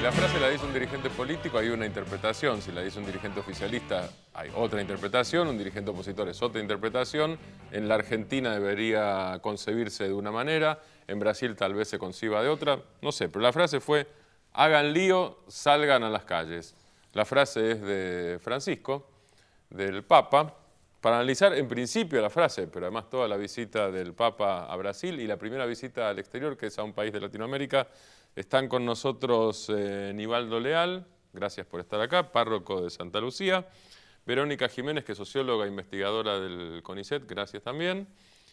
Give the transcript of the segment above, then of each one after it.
la frase la dice un dirigente político hay una interpretación, si la dice un dirigente oficialista hay otra interpretación, un dirigente opositor es otra interpretación. En la Argentina debería concebirse de una manera, en Brasil tal vez se conciba de otra, no sé, pero la frase fue: hagan lío, salgan a las calles. La frase es de Francisco, del Papa, para analizar en principio la frase, pero además toda la visita del Papa a Brasil y la primera visita al exterior, que es a un país de Latinoamérica. Están con nosotros Nivaldo Leal, gracias por estar acá, párroco de Santa Lucía. Verónica Jiménez, que es socióloga e investigadora del CONICET, gracias también.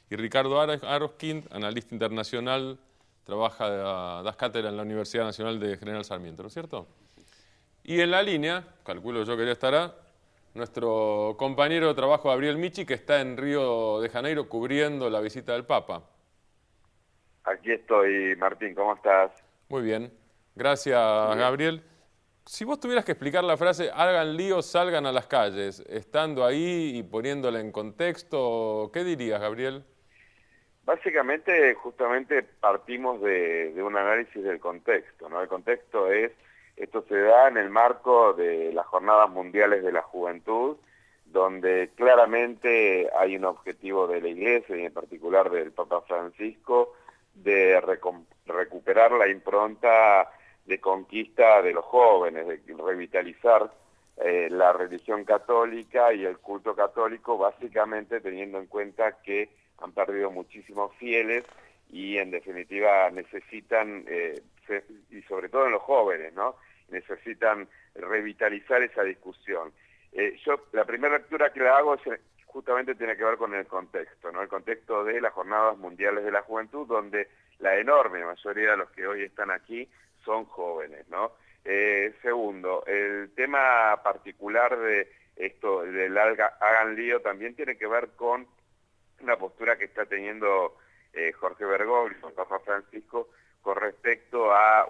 Y Ricardo Aroskind, analista internacional, das cátedra en la Universidad Nacional de General Sarmiento, ¿no es cierto? Y en la línea, calculo yo que ya estará, nuestro compañero de trabajo Gabriel Michi, que está en Río de Janeiro cubriendo la visita del Papa. Aquí estoy, Martín, ¿cómo estás? Muy bien, gracias Gabriel. Si vos tuvieras que explicar la frase hagan lío, salgan a las calles, estando ahí y poniéndola en contexto, ¿qué dirías, Gabriel? Básicamente, justamente partimos de un análisis del contexto, ¿no? El contexto es, esto se da en el marco de las Jornadas Mundiales de la Juventud, donde claramente hay un objetivo de la Iglesia y en particular del Papa Francisco de recuperar la impronta de conquista de los jóvenes, de revitalizar la religión católica y el culto católico, básicamente teniendo en cuenta que han perdido muchísimos fieles y en definitiva necesitan, y sobre todo en los jóvenes, ¿no? Necesitan revitalizar esa discusión. La primera lectura que la hago justamente tiene que ver con el contexto, ¿no? El contexto de las Jornadas Mundiales de la Juventud, donde la enorme mayoría de los que hoy están aquí son jóvenes, ¿no? Segundo, el tema particular de esto, del hagan lío, también tiene que ver con una postura que está teniendo Jorge Bergoglio, el Papa Francisco, con respecto a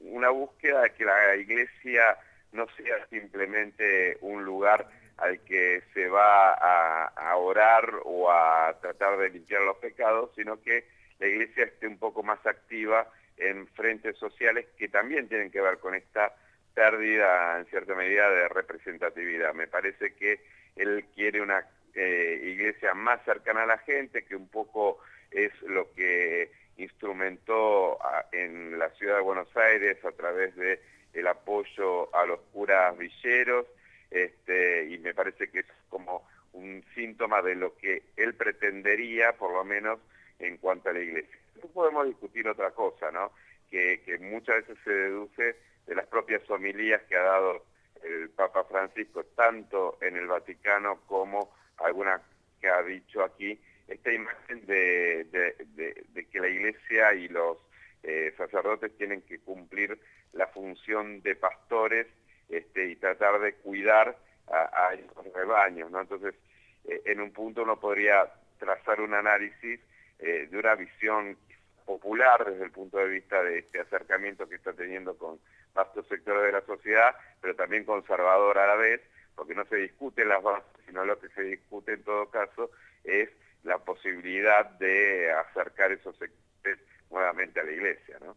una búsqueda de que la Iglesia no sea simplemente un lugar al que se va a orar o a tratar de limpiar los pecados, sino que la Iglesia esté un poco más activa en frentes sociales que también tienen que ver con esta pérdida, en cierta medida, de representatividad. Me parece que él quiere una iglesia más cercana a la gente, que un poco es lo que instrumentó en la ciudad de Buenos Aires a través de el apoyo a los curas villeros, y me parece que es como un síntoma de lo que él pretendería, por lo menos en cuanto a la iglesia. No podemos discutir otra cosa, ¿no? Que muchas veces se deduce de las propias homilías que ha dado el Papa Francisco, tanto en el Vaticano como alguna que ha dicho aquí, esta imagen de que la Iglesia y los sacerdotes tienen que cumplir la función de pastores y tratar de cuidar a esos rebaños, ¿no? Entonces, en un punto uno podría trazar un análisis de una visión popular desde el punto de vista de este acercamiento que está teniendo con vastos sectores de la sociedad, pero también conservador a la vez, porque no se discuten las bases, sino lo que se discute en todo caso es la posibilidad de acercar esos sectores nuevamente a la Iglesia, ¿no?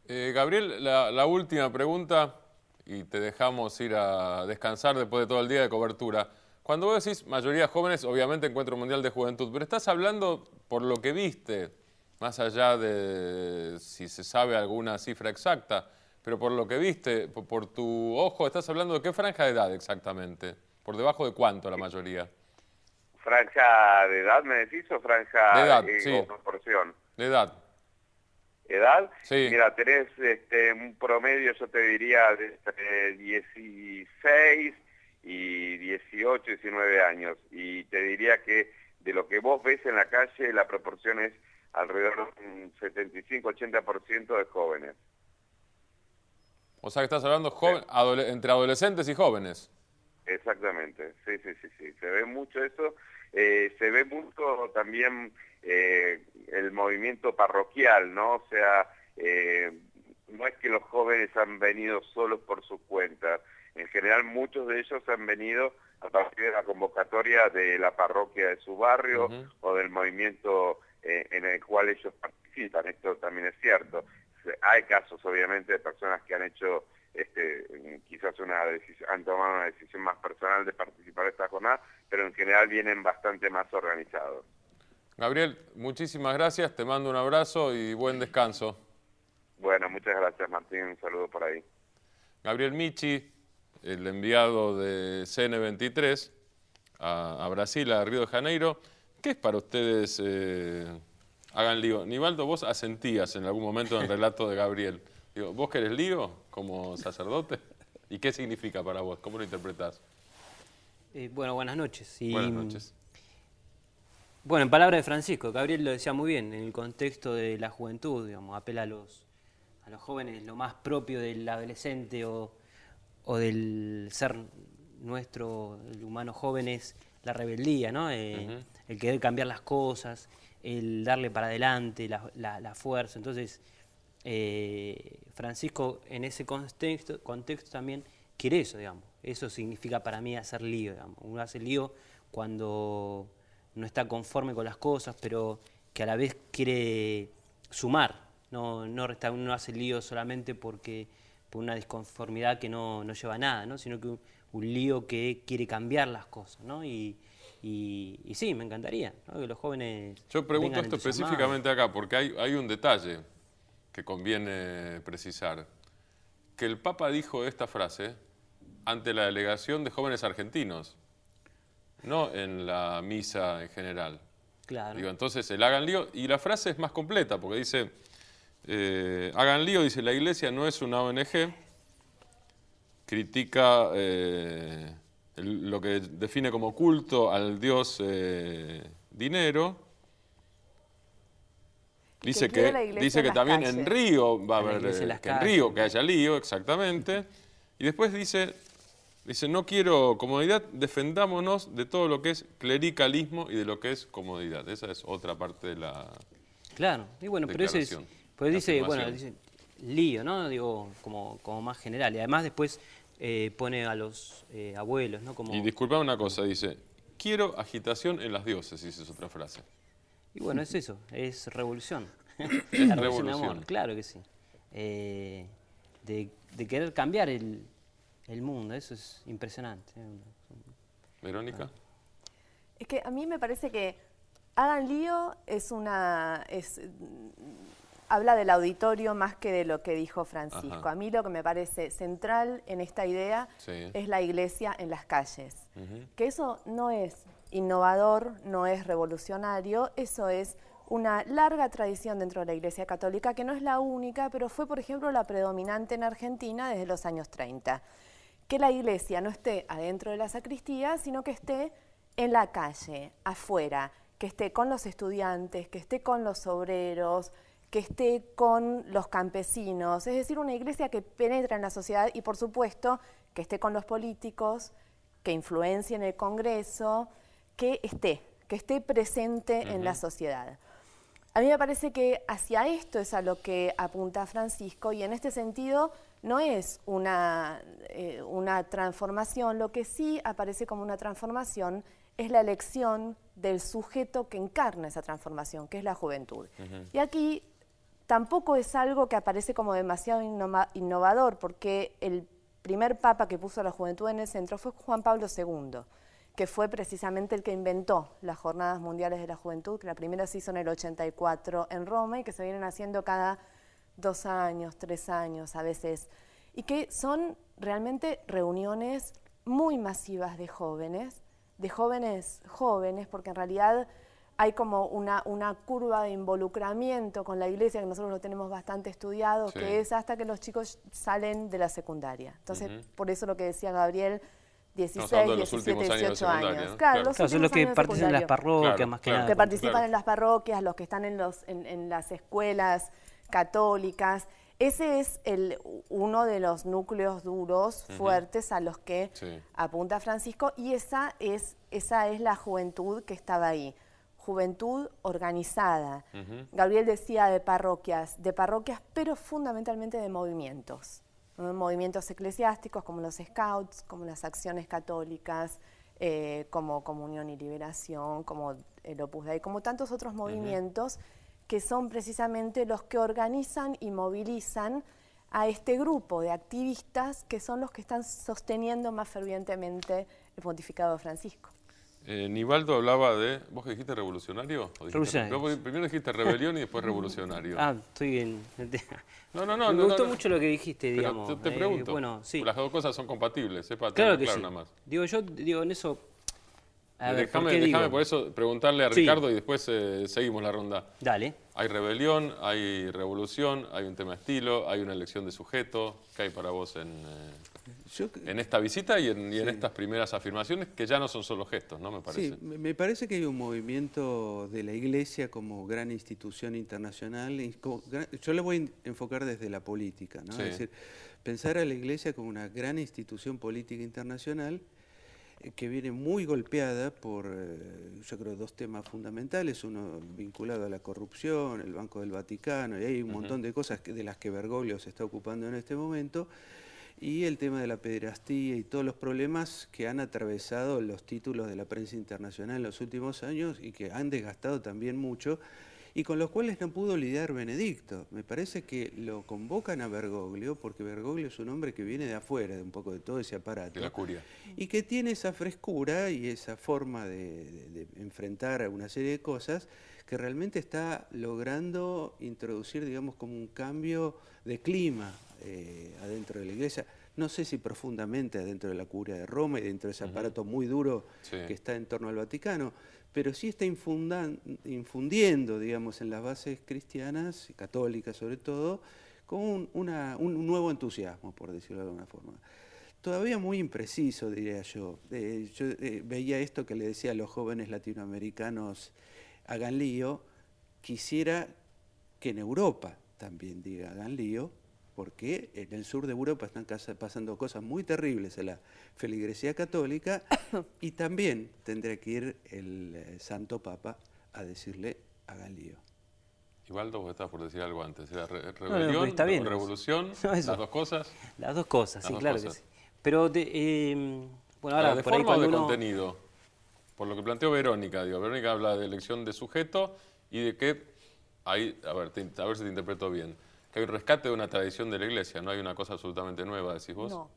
Gabriel, la última pregunta, y te dejamos ir a descansar después de todo el día de cobertura. Cuando vos decís mayoría jóvenes, obviamente Encuentro Mundial de Juventud, pero estás hablando por lo que viste, más allá de si se sabe alguna cifra exacta, pero por lo que viste, por tu ojo, estás hablando de qué franja de edad exactamente, por debajo de cuánto la mayoría. ¿Franja de edad me decís o De franja edad, sí, o proporción? de edad, ¿Edad? sí. Mira, tenés un promedio, yo te diría, de entre 16 y 18, 19 años. Y te diría que de lo que vos ves en la calle, la proporción es alrededor de un 75-80% de jóvenes. O sea que estás hablando Sí. entre adolescentes y jóvenes. Exactamente, sí, sí, sí, sí, se ve mucho eso, se ve mucho también el movimiento parroquial, ¿no? O sea, no es que los jóvenes han venido solos por su cuenta, en general muchos de ellos han venido a partir de la convocatoria de la parroquia de su barrio o del movimiento en el cual ellos participan, esto también es cierto. Hay casos obviamente de personas que han hecho quizás han tomado una decisión más personal de participar de esta jornada, pero en general vienen bastante más organizados. Gabriel, muchísimas gracias, te mando un abrazo y buen descanso. Bueno, muchas gracias Martín, un saludo por ahí. Gabriel Michi, el enviado de CN23 a Brasil, a Río de Janeiro. ¿Qué es para ustedes hagan lío? Nivaldo, vos asentías en algún momento en el relato de Gabriel. Digo, ¿vos querés lío como sacerdote? ¿Y qué significa para vos? ¿Cómo lo interpretás? Bueno, buenas noches. Buenas noches. Bueno, en palabras de Francisco, Gabriel lo decía muy bien, en el contexto de la juventud, digamos, apela a los jóvenes, lo más propio del adolescente o del ser nuestro, el humano joven, es la rebeldía, ¿no? El querer cambiar las cosas, el darle para adelante, la fuerza. Entonces, Francisco en ese contexto también quiere eso, digamos. Eso significa para mí hacer lío, digamos. Uno hace lío cuando no está conforme con las cosas, pero que a la vez quiere sumar. Uno hace lío solamente por una disconformidad que no lleva a nada, ¿no? Sino que un lío que quiere cambiar las cosas, ¿no? Y sí, me encantaría, ¿no? Que los jóvenes. Yo pregunto esto específicamente acá, porque hay un detalle que conviene precisar. Que el Papa dijo esta frase ante la delegación de jóvenes argentinos, no en la misa en general. Claro. Digo, entonces el hagan lío, y la frase es más completa, porque dice, hagan lío, dice, la Iglesia no es una ONG, critica lo que define como culto al dios dinero. Dice que también en Río va a haber, que en Río que haya lío, exactamente. Y después dice, no quiero comodidad, defendámonos de todo lo que es clericalismo y de lo que es comodidad. Esa es otra parte de la Claro, y bueno, pero eso es, pues dice lío, ¿no? Digo, como más general. Y además después pone a los abuelos, ¿no? Y disculpame una cosa, dice, quiero agitación en las diócesis, es otra frase. Y bueno, es eso, es revolución. Es la revolución. De amor, claro que sí. De querer cambiar el mundo, eso es impresionante. Verónica. Es que a mí me parece que hagan lío habla del auditorio más que de lo que dijo Francisco. Ajá. A mí lo que me parece central en esta idea es la iglesia en las calles. Que eso no es innovador, no es revolucionario, eso es una larga tradición dentro de la Iglesia Católica, que no es la única, pero fue, por ejemplo, la predominante en Argentina desde los años 30. Que la iglesia no esté adentro de la sacristía, sino que esté en la calle, afuera, que esté con los estudiantes, que esté con los obreros, que esté con los campesinos, es decir, una iglesia que penetra en la sociedad y, por supuesto, que esté con los políticos, que influencie en el Congreso, que esté presente en la sociedad. A mí me parece que hacia esto es a lo que apunta Francisco, y en este sentido no es una transformación. Lo que sí aparece como una transformación es la elección del sujeto que encarna esa transformación, que es la juventud. Y aquí tampoco es algo que aparece como demasiado innovador, porque el primer papa que puso a la juventud en el centro fue Juan Pablo II, que fue precisamente el que inventó las Jornadas Mundiales de la Juventud, que la primera se hizo en el 84 en Roma y que se vienen haciendo cada 2 años, 3 años a veces, y que son realmente reuniones muy masivas de jóvenes, porque en realidad hay como una curva de involucramiento con la iglesia, que nosotros lo tenemos bastante estudiado, que es hasta que los chicos salen de la secundaria. Entonces, por eso lo que decía Gabriel, 16, 17, 18 años. ¿no? Claro, son los que participan en las parroquias, más que nada. Que participan en las parroquias, los que están en las escuelas católicas. Ese es uno de los núcleos duros, fuertes, a los que apunta Francisco, y esa es la juventud que estaba ahí. Juventud organizada. Gabriel decía de parroquias, pero fundamentalmente de movimientos. Movimientos eclesiásticos como los Scouts, como las Acciones Católicas, como Comunión y Liberación, como el Opus Dei, como tantos otros movimientos que son precisamente los que organizan y movilizan a este grupo de activistas que son los que están sosteniendo más fervientemente el pontificado de Francisco. Nivaldo hablaba de... ¿Vos que dijiste revolucionario? Revolucionario. Primero dijiste rebelión y después revolucionario. Estoy bien. No. Me gustó mucho lo que dijiste, pero digamos. te pregunto. Bueno, sí. Las dos cosas son compatibles, Claro que claro sí. nada más. Digo, en eso... A ver, Déjame por eso preguntarle a Sí. Ricardo y después seguimos la ronda. Dale. Hay rebelión, hay revolución, hay un tema estilo, hay una elección de sujeto. ¿Qué hay para vos en esta visita y en estas primeras afirmaciones que ya no son solo gestos, ¿no? Me parece. Sí, me parece que hay un movimiento de la Iglesia como gran institución internacional. Yo lo voy a enfocar desde la política, ¿no? Sí. Es decir, pensar a la Iglesia como una gran institución política internacional que viene muy golpeada por, yo creo, dos temas fundamentales, uno vinculado a la corrupción, el Banco del Vaticano, y hay un montón de cosas de las que Bergoglio se está ocupando en este momento, y el tema de la pederastía y todos los problemas que han atravesado los títulos de la prensa internacional en los últimos años y que han desgastado también mucho, y con los cuales no pudo lidiar Benedicto. Me parece que lo convocan a Bergoglio, porque Bergoglio es un hombre que viene de afuera, de un poco de todo ese aparato. De la curia. Y que tiene esa frescura y esa forma de enfrentar a una serie de cosas que realmente está logrando introducir, digamos, como un cambio de clima adentro de la Iglesia. No sé si profundamente adentro de la curia de Roma y dentro de ese aparato muy duro que está en torno al Vaticano, pero sí está infundiendo, digamos, en las bases cristianas, católicas sobre todo, con un nuevo entusiasmo, por decirlo de alguna forma. Todavía muy impreciso, diría yo. Yo veía esto que le decía a los jóvenes latinoamericanos, hagan lío. Quisiera que en Europa también diga hagan lío, porque en el sur de Europa están pasando cosas muy terribles en la feligresía católica y también tendría que ir el Santo Papa a decirle hagan lío. Ivaldo, vos estabas por decir algo antes. ¿Era rebelión, está bien, revolución, las dos cosas? Las dos cosas, Las sí, dos claro cosas. que sí. Pero, bueno, ahora ¿De por ahí forma o de cuando uno... contenido? Por lo que planteó Verónica, digo, Verónica habla de elección de sujeto y de que hay, a ver si te interpreto bien, que hay un rescate de una tradición de la Iglesia, no hay una cosa absolutamente nueva, decís vos. No.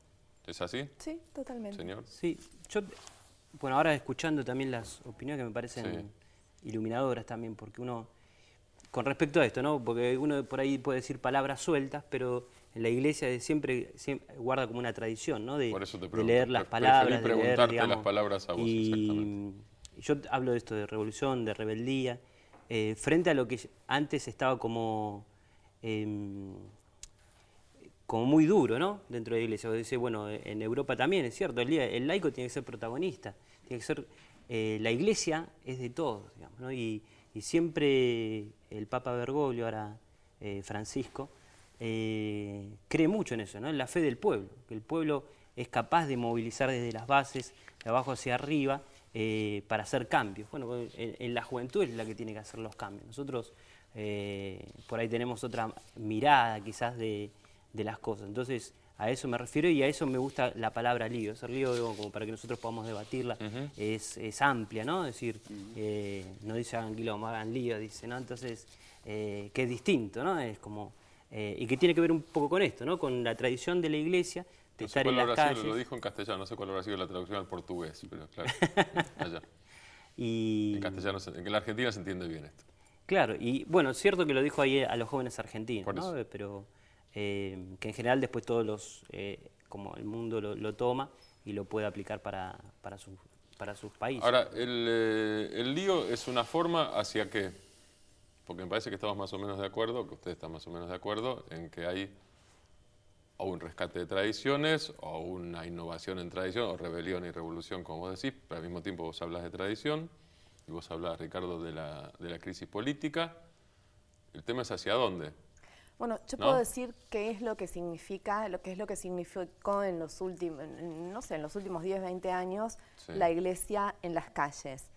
¿Es así? Sí, totalmente. Señor. Sí, bueno, ahora escuchando también las opiniones que me parecen iluminadoras también, porque uno, con respecto a esto, ¿no? Porque uno por ahí puede decir palabras sueltas, pero en la Iglesia siempre guarda como una tradición, ¿no? Por eso te de pregunto. leer las palabras, de leer, preguntarte digamos, las palabras a vos, exactamente. Y yo hablo de esto de revolución, de rebeldía, frente a lo que antes estaba como muy duro, ¿no? Dentro de la Iglesia. Dice, bueno, en Europa también, es cierto, el laico tiene que ser protagonista, tiene que ser, la Iglesia es de todos, digamos, ¿no? Y siempre el Papa Bergoglio, ahora Francisco, cree mucho en eso, ¿no? En la fe del pueblo, que el pueblo es capaz de movilizar desde las bases, de abajo hacia arriba, para hacer cambios. Bueno, en la juventud es la que tiene que hacer los cambios. Nosotros por ahí tenemos otra mirada quizás de las cosas. Entonces, a eso me refiero y a eso me gusta la palabra lío. Ser lío, digo, como para que nosotros podamos debatirla, es amplia, ¿no? Es decir, no dice hagan quilombo, hagan lío, dice, ¿no? Entonces, que es distinto, ¿no? Es como, y que tiene que ver un poco con esto, ¿no? Con la tradición de la Iglesia, de estar en las calles. Lo dijo en castellano, no sé cuál habrá sido la traducción al portugués, pero claro, allá. En castellano, en la Argentina se entiende bien esto. Claro, y bueno, es cierto que lo dijo ahí a los jóvenes argentinos, ¿no? Pero que en general después todos los, como el mundo lo toma y lo puede aplicar para sus países. Ahora, el lío es una forma hacia qué, porque me parece que estamos más o menos de acuerdo, que ustedes están más o menos de acuerdo en que hay o un rescate de tradiciones, o una innovación en tradición, o rebelión y revolución, como vos decís, pero al mismo tiempo vos hablas de tradición, y vos hablas, Ricardo, de la crisis política. El tema es hacia dónde. Bueno, yo puedo decir qué es lo que significa, lo que es lo que significó en los últimos, no sé, en los últimos 10, 20 años, la Iglesia en las calles.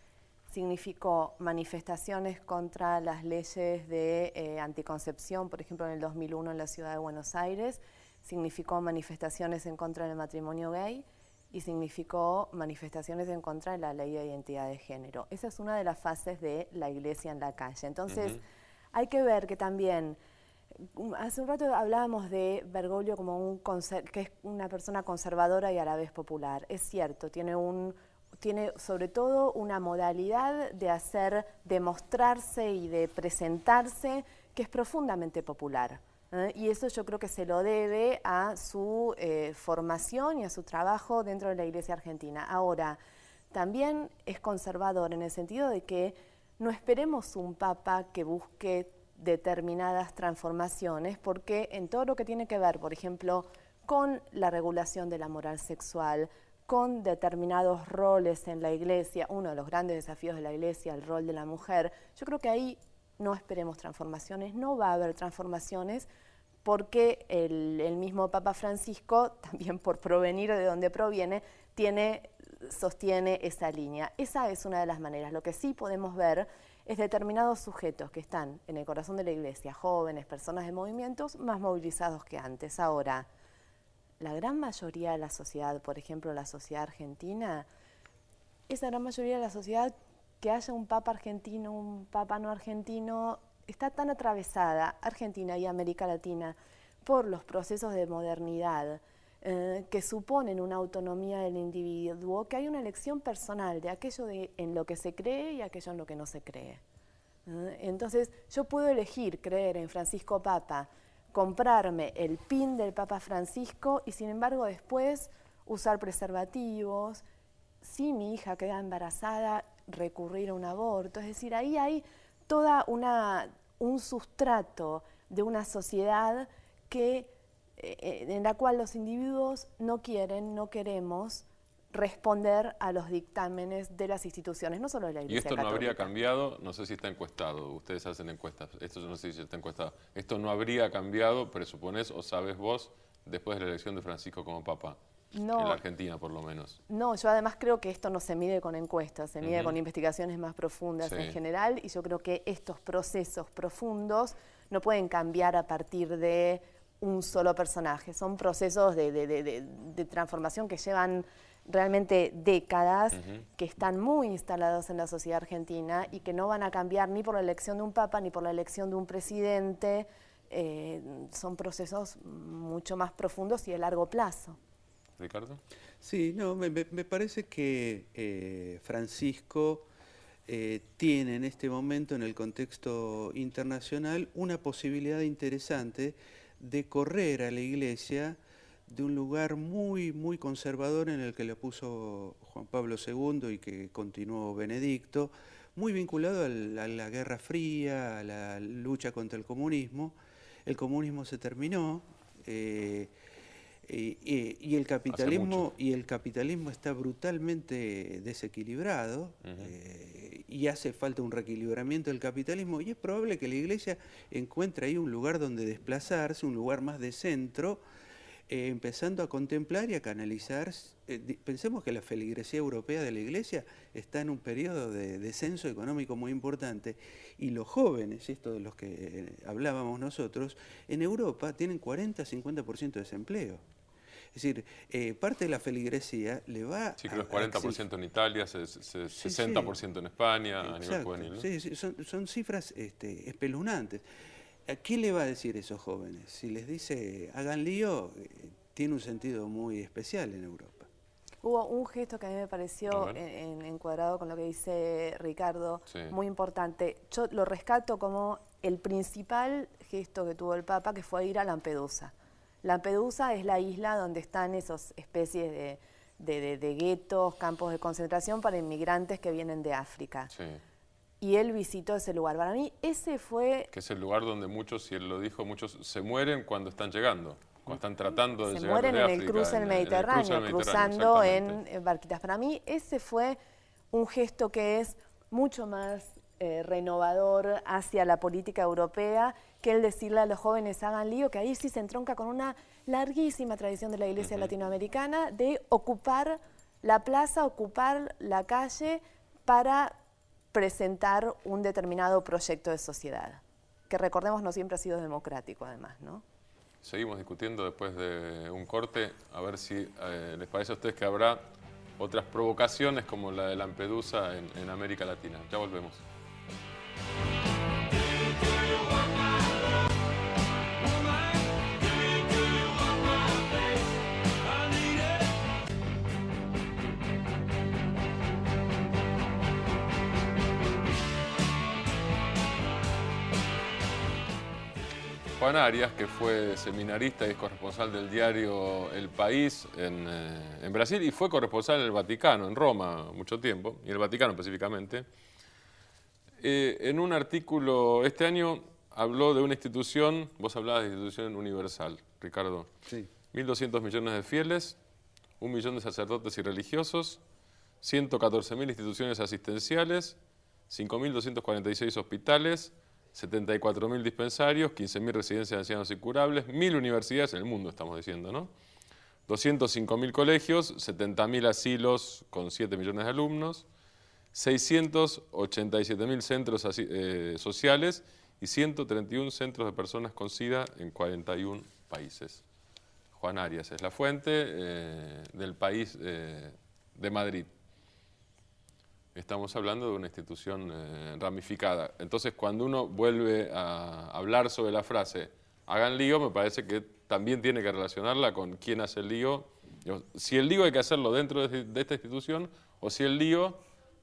Significó manifestaciones contra las leyes de anticoncepción, por ejemplo, en el 2001 en la ciudad de Buenos Aires. Significó manifestaciones en contra del matrimonio gay y significó manifestaciones en contra de la ley de identidad de género. Esa es una de las fases de la Iglesia en la calle. Entonces, hay que ver que también hace un rato hablábamos de Bergoglio como que es una persona conservadora y a la vez popular. Es cierto, tiene sobre todo una modalidad de mostrarse y de presentarse que es profundamente popular. Y eso yo creo que se lo debe a su formación y a su trabajo dentro de la Iglesia argentina. Ahora, también es conservador en el sentido de que no esperemos un papa que busque determinadas transformaciones, porque en todo lo que tiene que ver, por ejemplo, con la regulación de la moral sexual, con determinados roles en la Iglesia, uno de los grandes desafíos de la Iglesia, el rol de la mujer, yo creo que ahí no esperemos transformaciones, no va a haber transformaciones, porque el mismo Papa Francisco, también por provenir de donde proviene, sostiene esa línea. Esa es una de las maneras. Lo que sí podemos ver es determinados sujetos que están en el corazón de la Iglesia, jóvenes, personas de movimientos, más movilizados que antes. Ahora, la gran mayoría de la sociedad, por ejemplo, la sociedad argentina, esa gran mayoría de la sociedad, que haya un papa argentino, un papa no argentino, está tan atravesada, Argentina y América Latina, por los procesos de modernidad que suponen una autonomía del individuo, que hay una elección personal de aquello en lo que se cree y aquello en lo que no se cree. Entonces, yo puedo elegir creer en Francisco Papa, comprarme el pin del Papa Francisco y sin embargo después usar preservativos, si mi hija queda embarazada, recurrir a un aborto. Es decir, ahí hay toda un sustrato de una sociedad en la cual los individuos no queremos responder a los dictámenes de las instituciones, no solo de la Iglesia Católica. ¿Y esto no habría cambiado? No sé si está encuestado, ustedes hacen encuestas, esto no sé si está encuestado. ¿Esto no habría cambiado, presuponés o sabes vos, después de la elección de Francisco como Papa? No, en la Argentina, por lo menos. No, yo además creo que esto no se mide con encuestas, se mide con investigaciones más profundas en general, y yo creo que estos procesos profundos no pueden cambiar a partir de un solo personaje. Son procesos de transformación que llevan realmente décadas, que están muy instalados en la sociedad argentina y que no van a cambiar ni por la elección de un papa ni por la elección de un presidente. Son procesos mucho más profundos y de largo plazo. ¿Ricardo? Sí, no, me parece que Francisco tiene en este momento, en el contexto internacional, una posibilidad interesante de correr a la Iglesia de un lugar muy, muy conservador en el que le puso Juan Pablo II y que continuó Benedicto, muy vinculado a la Guerra Fría, a la lucha contra el comunismo. El comunismo se terminó, y el capitalismo está brutalmente desequilibrado, y hace falta un reequilibramiento del capitalismo, y es probable que la Iglesia encuentre ahí un lugar donde desplazarse, un lugar más de centro, empezando a contemplar y a canalizar. Pensemos que la feligresía europea de la Iglesia está en un periodo de descenso económico muy importante, y los jóvenes, esto de los que hablábamos nosotros, en Europa tienen 40-50% de desempleo. Es decir, parte de la feligresía le va sí, creo que 40% en Italia, 60% en España, a nivel juvenil, ¿no? Sí, son cifras espeluznantes. ¿A qué le va a decir esos jóvenes? Si les dice, hagan lío, tiene un sentido muy especial en Europa. Hubo un gesto que a mí me pareció encuadrado con lo que dice Ricardo, muy importante. Yo lo rescato como el principal gesto que tuvo el Papa, que fue ir a Lampedusa. Lampedusa es la isla donde están esas especies de guetos, campos de concentración para inmigrantes que vienen de África. Sí. Y él visitó ese lugar. Para mí ese fue... Que es el lugar donde muchos, y él lo dijo, muchos se mueren cuando están llegando, cuando están tratando de llegar de África. Se mueren en el cruce del Mediterráneo, cruzando en barquitas. Para mí ese fue un gesto que es mucho más renovador hacia la política europea que el decirle a los jóvenes hagan lío, que ahí sí se entronca con una larguísima tradición de la Iglesia latinoamericana de ocupar la plaza, ocupar la calle para presentar un determinado proyecto de sociedad, que recordemos no siempre ha sido democrático además, ¿no? Seguimos discutiendo después de un corte, a ver si les parece a ustedes que habrá otras provocaciones como la de Lampedusa en América Latina. Ya volvemos. Juan Arias, que fue seminarista y es corresponsal del diario El País en Brasil, y fue corresponsal en el Vaticano, en Roma, mucho tiempo, y en el Vaticano específicamente. En un artículo este año habló de una institución, vos hablabas de institución universal, Ricardo. Sí. 1.200 millones de fieles, 1 millón de sacerdotes y religiosos, 114.000 instituciones asistenciales, 5.246 hospitales, 74.000 dispensarios, 15.000 residencias de ancianos incurables, 1.000 universidades en el mundo, estamos diciendo, ¿no? 205.000 colegios, 70.000 asilos con 7 millones de alumnos, 687.000 centros sociales y 131 centros de personas con SIDA en 41 países. Juan Arias es la fuente del País de Madrid. Estamos hablando de una institución ramificada. Entonces, cuando uno vuelve a hablar sobre la frase hagan lío, me parece que también tiene que relacionarla con quién hace el lío. Si el lío hay que hacerlo dentro de esta institución o si el lío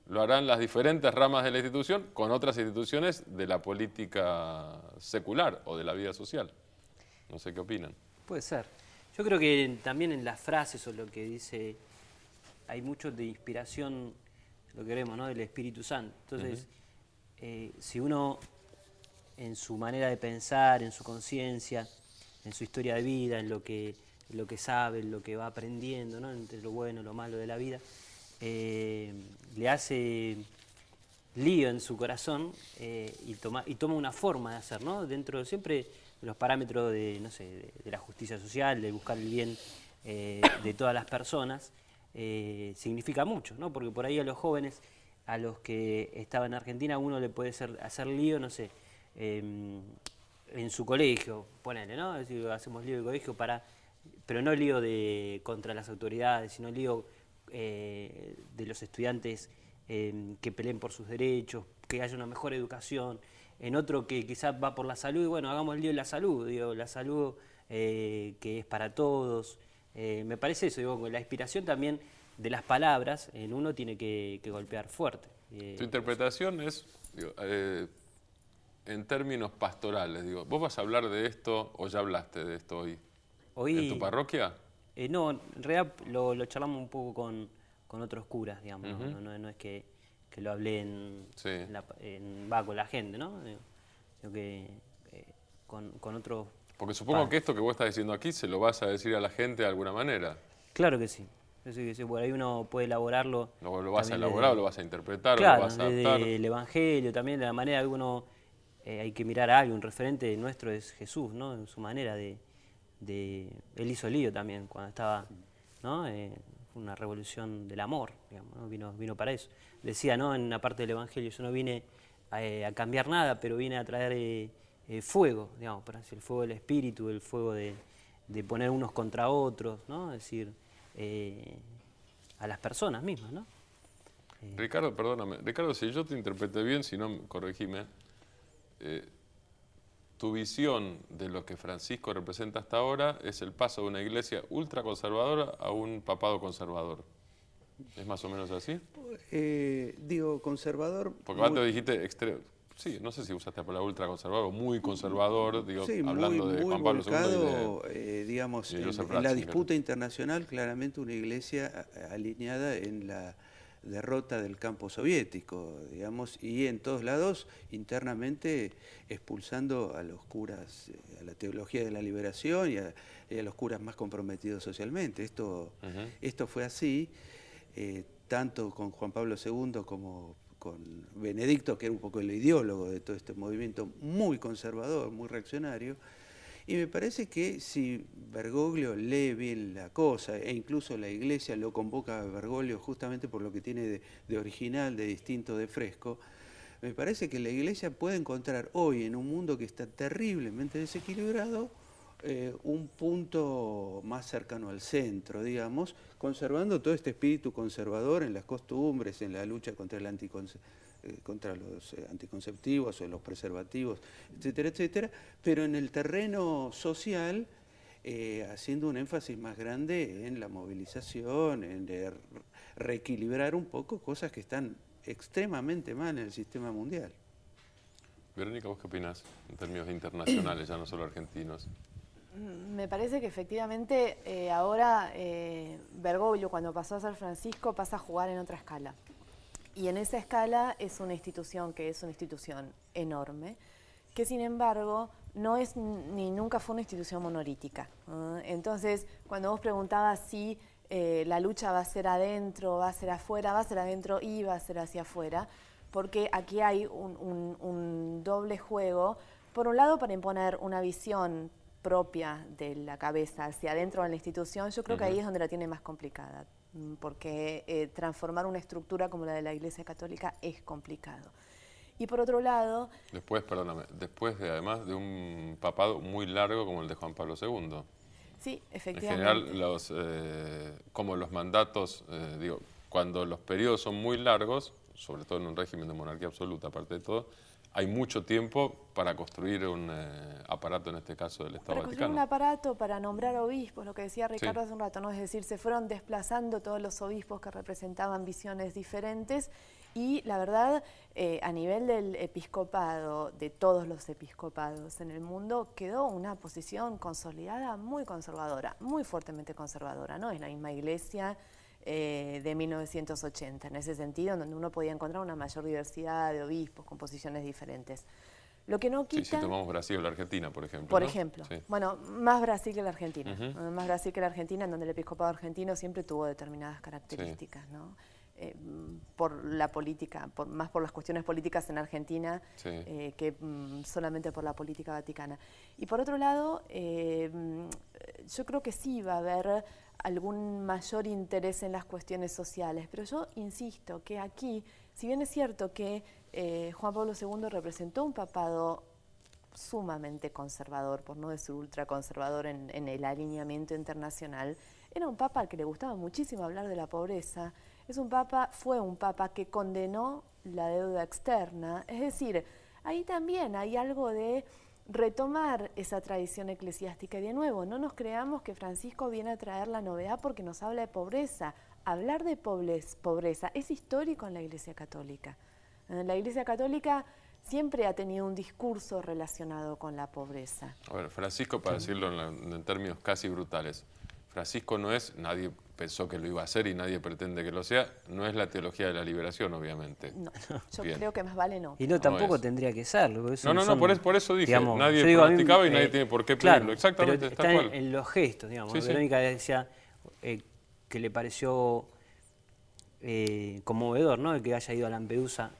lo harán las diferentes ramas de la institución con otras instituciones de la política secular o de la vida social. No sé qué opinan. Puede ser. Yo creo que también en las frases o lo que dice hay mucho de inspiración, lo que vemos, ¿no? Del Espíritu Santo. Entonces, si uno en su manera de pensar, en su conciencia, en su historia de vida, en lo que sabe, en lo que va aprendiendo, ¿no? Entre lo bueno y lo malo de la vida, le hace lío en su corazón y toma una forma de hacer, ¿no? Dentro siempre de los parámetros de, no sé, de la justicia social, de buscar el bien de todas las personas, significa mucho, ¿no? Porque por ahí a los jóvenes, a los que estaban en Argentina, uno le puede hacer lío, no sé, en su colegio, ponele, ¿no? Es decir, hacemos lío de colegio pero no lío contra las autoridades, sino lío de los estudiantes que peleen por sus derechos, que haya una mejor educación. En otro que quizás va por la salud, y bueno, hagamos lío de la salud, digo, la salud que es para todos. Me parece eso, digo, la inspiración también de las palabras en uno tiene que golpear fuerte. Tu interpretación es, digo, en términos pastorales, digo, ¿vos vas a hablar de esto o ya hablaste de esto hoy? ¿En tu parroquia? No, en realidad lo charlamos un poco con otros curas, digamos, no es que lo hablé con la gente, ¿no? Digo que con otros... Porque supongo que esto que vos estás diciendo aquí se lo vas a decir a la gente de alguna manera. Claro que sí. Por ahí uno puede elaborarlo. Lo vas a elaborar, lo vas a interpretar, claro, lo vas a adaptar. El Evangelio también, de la manera que uno hay que mirar a alguien, un referente nuestro es Jesús, ¿no? En su manera él hizo lío también cuando estaba, ¿no? Una revolución del amor, digamos, ¿no? Vino para eso. Decía, ¿no? En una parte del Evangelio, yo no vine a cambiar nada, pero vine a traer fuego, digamos, por así, el fuego del Espíritu, el fuego de poner unos contra otros, ¿no? Es decir, a las personas mismas, ¿no? Ricardo, perdóname. Ricardo, si yo te interpreté bien, si no, corregime. Tu visión de lo que Francisco representa hasta ahora es el paso de una iglesia ultraconservadora a un papado conservador. ¿Es más o menos así? Digo, conservador... Porque antes dijiste sí, no sé si usaste la palabra ultraconservador o muy conservador, digo, sí, hablando de Juan Pablo II digamos, en la disputa internacional, claramente una iglesia alineada en la derrota del campo soviético, digamos, y en todos lados internamente expulsando a los curas, a la teología de la liberación y a los curas más comprometidos socialmente. Esto fue así, tanto con Juan Pablo II como con Benedicto, que era un poco el ideólogo de todo este movimiento muy conservador, muy reaccionario. Y me parece que si Bergoglio lee bien la cosa, e incluso la Iglesia lo convoca a Bergoglio justamente por lo que tiene de original, de distinto, de fresco, me parece que la Iglesia puede encontrar hoy, en un mundo que está terriblemente desequilibrado, un punto más cercano al centro, digamos, conservando todo este espíritu conservador en las costumbres, en la lucha contra contra los anticonceptivos o los preservativos, etcétera, etcétera, pero en el terreno social haciendo un énfasis más grande en la movilización, en reequilibrar un poco cosas que están extremadamente mal en el sistema mundial. Verónica, ¿vos qué opinás en términos internacionales, ya no solo argentinos? Me parece que efectivamente ahora Bergoglio, cuando pasó a ser Francisco, pasa a jugar en otra escala. Y en esa escala es una institución que es una institución enorme, que sin embargo no es ni nunca fue una institución monolítica. Entonces, cuando vos preguntabas si la lucha va a ser adentro, va a ser afuera, va a ser adentro y va a ser hacia afuera, porque aquí hay un doble juego, por un lado para imponer una visión propia de la cabeza hacia adentro de la institución, yo creo que ahí es donde la tiene más complicada, porque transformar una estructura como la de la Iglesia Católica es complicado. Y por otro lado... Después, perdóname, además de un papado muy largo como el de Juan Pablo II. Sí, efectivamente. En general, como los mandatos, digo, cuando los periodos son muy largos, sobre todo en un régimen de monarquía absoluta, aparte de todo, hay mucho tiempo para construir un aparato, en este caso del Estado Vaticano. Para construir un aparato, para nombrar obispos, lo que decía Ricardo hace un rato, ¿no? Es decir, se fueron desplazando todos los obispos que representaban visiones diferentes y la verdad, a nivel del episcopado, de todos los episcopados en el mundo, quedó una posición consolidada muy conservadora, muy fuertemente conservadora, ¿no? Es la misma Iglesia de 1980, en ese sentido, donde uno podía encontrar una mayor diversidad de obispos con posiciones diferentes. Lo que no quita... Sí, si tomamos Brasil o la Argentina, por ejemplo. Por ¿no? ejemplo. Sí. Bueno, más Brasil que la Argentina. Más Brasil que la Argentina, en donde el episcopado argentino siempre tuvo determinadas características, sí. ¿No? Por la política, más por las cuestiones políticas en Argentina, sí. Que solamente por la política vaticana. Y por otro lado, yo creo que sí va a haber algún mayor interés en las cuestiones sociales, pero yo insisto que aquí, si bien es cierto que Juan Pablo II representó un papado sumamente conservador, por no decir ultraconservador en el alineamiento internacional, era un papa al que le gustaba muchísimo hablar de la pobreza. Fue un papa que condenó la deuda externa, es decir, ahí también hay algo de retomar esa tradición eclesiástica. Y de nuevo, no nos creamos que Francisco viene a traer la novedad porque nos habla de pobreza. Hablar de pobreza es histórico en la Iglesia Católica. La Iglesia Católica siempre ha tenido un discurso relacionado con la pobreza. A ver, Francisco, para decirlo en términos casi brutales, Francisco no es, nadie pensó que lo iba a hacer y nadie pretende que lo sea, no es la teología de la liberación, obviamente. No, yo creo que más vale no. Y no, tampoco tendría que serlo. Por eso dije, digamos, nadie practicaba y nadie tiene por qué pedirlo. Claro, exactamente, pero está en los gestos, digamos. Sí, Verónica decía que le pareció conmovedor, ¿no? El que haya ido a Lampedusa.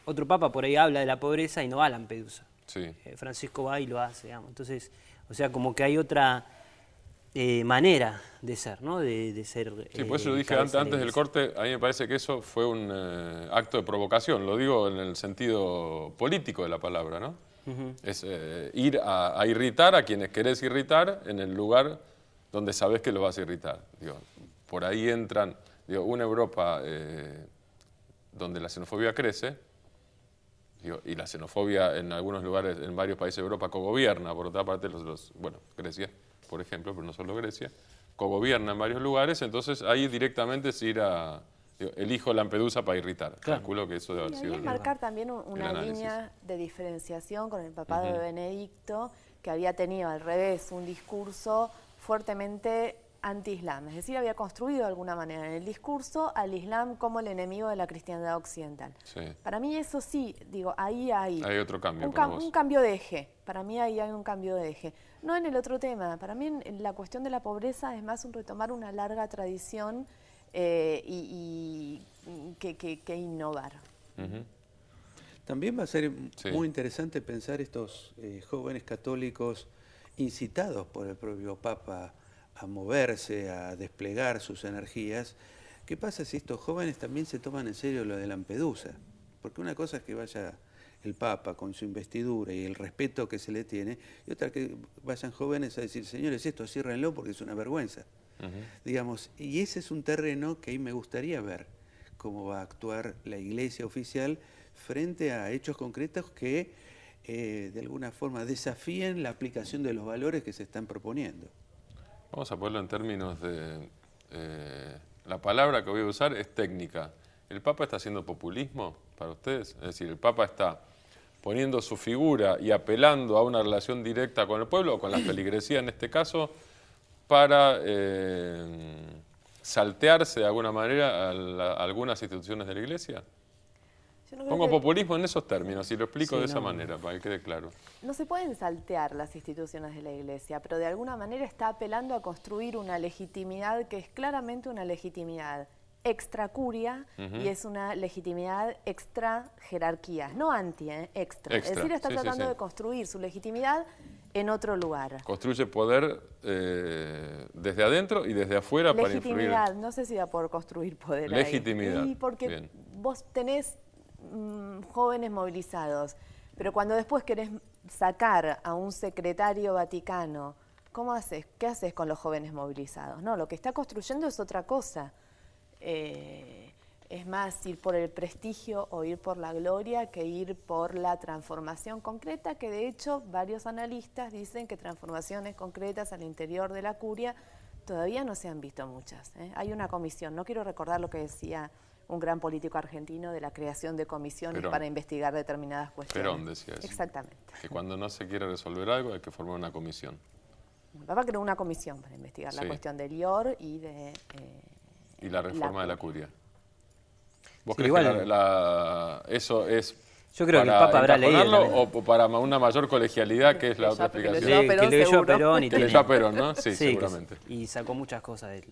Otro papa por ahí habla de la pobreza y no va a Lampedusa. Sí. Francisco va y lo hace, digamos. Entonces, o sea, como que hay otra manera de ser, ¿no? De ser. Sí, por eso yo dije antes del corte, a mí me parece que eso fue un acto de provocación, lo digo en el sentido político de la palabra, ¿no? Es ir a irritar a quienes querés irritar en el lugar donde sabés que lo vas a irritar. Digo, por ahí entran, una Europa donde la xenofobia crece, y la xenofobia en algunos lugares, en varios países de Europa, cogobierna, por otra parte, Grecia, por ejemplo, pero no solo Grecia, cogobierna en varios lugares, entonces ahí directamente es ir a, elijo Lampedusa para irritar. Claro. Calculo que eso debe haber sido. Y marcar también una línea de diferenciación con el papado de Benedicto, que había tenido al revés un discurso fuertemente anti-islam, es decir, había construido de alguna manera en el discurso al islam como el enemigo de la cristiandad occidental. Sí. Para mí eso sí, ahí hay otro cambio. Un cambio de eje, para mí ahí hay un cambio de eje. No en el otro tema, para mí en la cuestión de la pobreza es más un retomar una larga tradición que innovar. También va a ser muy interesante pensar estos jóvenes católicos incitados por el propio Papa a moverse, a desplegar sus energías. ¿Qué pasa si estos jóvenes también se toman en serio lo de Lampedusa? Porque una cosa es que vaya el Papa con su investidura y el respeto que se le tiene, y otra que vayan jóvenes a decir, señores, esto ciérrenlo porque es una vergüenza. Digamos, y ese es un terreno que ahí me gustaría ver cómo va a actuar la Iglesia oficial frente a hechos concretos que de alguna forma desafíen la aplicación de los valores que se están proponiendo. Vamos a ponerlo en términos de... la palabra que voy a usar es técnica. ¿El Papa está haciendo populismo para ustedes? Es decir, el Papa está poniendo su figura y apelando a una relación directa con el pueblo, o con la feligresía en este caso, para saltearse de alguna manera a algunas instituciones de la Iglesia? Pongo populismo en esos términos y lo explico de esa manera, para que quede claro. No se pueden saltear las instituciones de la Iglesia, pero de alguna manera está apelando a construir una legitimidad que es claramente una legitimidad extra curia y es una legitimidad extra jerarquías, no anti, extra. Es decir, está tratando de construir su legitimidad en otro lugar. Construye poder desde adentro y desde afuera para influir. Legitimidad, no sé si va por construir poder legitimidad. ahí. Y porque bien. Vos tenés jóvenes movilizados, pero cuando después querés sacar a un secretario vaticano, ¿cómo haces? ¿Qué haces con los jóvenes movilizados? No, lo que está construyendo es otra cosa. Es más ir por el prestigio o ir por la gloria que ir por la transformación concreta, que de hecho varios analistas dicen que transformaciones concretas al interior de la curia todavía no se han visto muchas. Hay una comisión, no quiero recordar lo que decía un gran político argentino de la creación de comisiones Perón. para investigar determinadas cuestiones. Perón decía eso. Exactamente. Que cuando no se quiere resolver algo hay que formar una comisión. Mi papá creó una comisión para investigar la cuestión del IOR y de... y la reforma de la curia. ¿Vos Sí, crees igual, que eso es yo creo que el Papa habrá leído o para una mayor colegialidad, que es la otra explicación? Que le leyó a Perón y que leyó a Perón, ¿no? Sí, sí, seguramente. Y sacó muchas cosas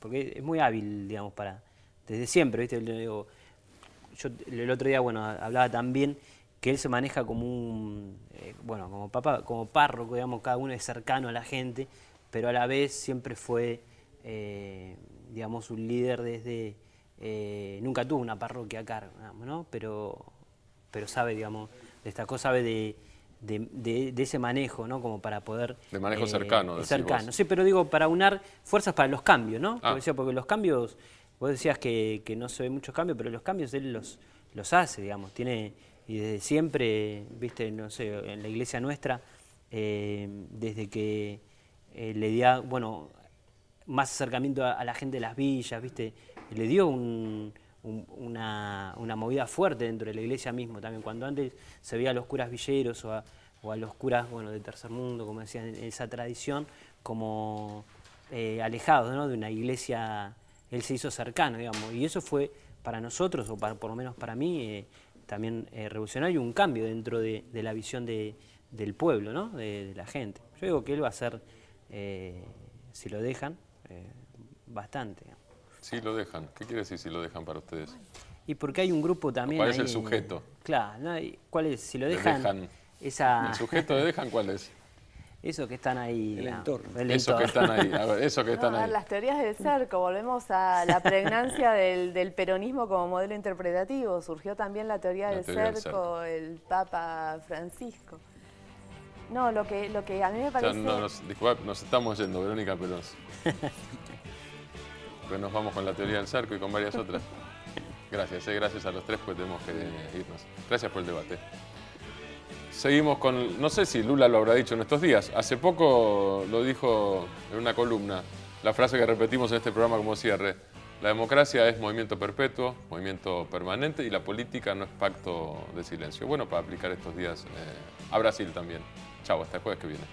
porque es muy hábil, digamos, desde siempre, ¿viste? Yo el otro día, bueno, hablaba también que él se maneja como como papa, como párroco, digamos, cada uno es cercano a la gente, pero a la vez siempre fue, digamos, un líder desde... nunca tuvo una parroquia a cargo, ¿no? Pero sabe, digamos, destacó, sabe de ese manejo, ¿no? Como para poder... De manejo cercano, cercano, sí, pero digo, para unar fuerzas para los cambios, ¿no? Porque los cambios, vos decías que no se ven muchos cambios, pero los cambios él los hace, digamos, y desde siempre, viste, no sé, en la iglesia nuestra, desde que le dio, bueno, más acercamiento a la gente de las villas, viste, le dio una movida fuerte dentro de la iglesia mismo también, cuando antes se veía a los curas villeros o a los curas, bueno, del tercer mundo, como decían, en esa tradición, como alejados, ¿no? De una iglesia, él se hizo cercano, digamos, y eso fue para nosotros, o por lo menos para mí, también revolucionario, un cambio dentro de la visión del pueblo, ¿no? De la gente. Yo digo que él va a ser, si lo dejan, bastante. Sí lo dejan. ¿Qué quiere decir si lo dejan para ustedes? Y porque hay un grupo también ¿Cuál es ahí, el sujeto? Claro, ¿no? ¿Cuál es? Si lo dejan... ¿El sujeto de dejan cuál es? Eso que están ahí. El entorno. Eso que están ahí. A ver, eso que están ahí. Las teorías del cerco, volvemos a la pregnancia del peronismo como modelo interpretativo. Surgió también la teoría del cerco, el Papa Francisco. No, lo que a mí me parece... Disculpa, nos estamos yendo, Verónica, pero pues nos vamos con la teoría del cerco y con varias otras. Gracias, gracias a los tres, pues tenemos que irnos. Gracias por el debate. Seguimos con, no sé si Lula lo habrá dicho en estos días, hace poco lo dijo en una columna, la frase que repetimos en este programa como cierre: la democracia es movimiento perpetuo, movimiento permanente, y la política no es pacto de silencio. Bueno, para aplicar estos días a Brasil también. Chau, hasta el jueves que viene.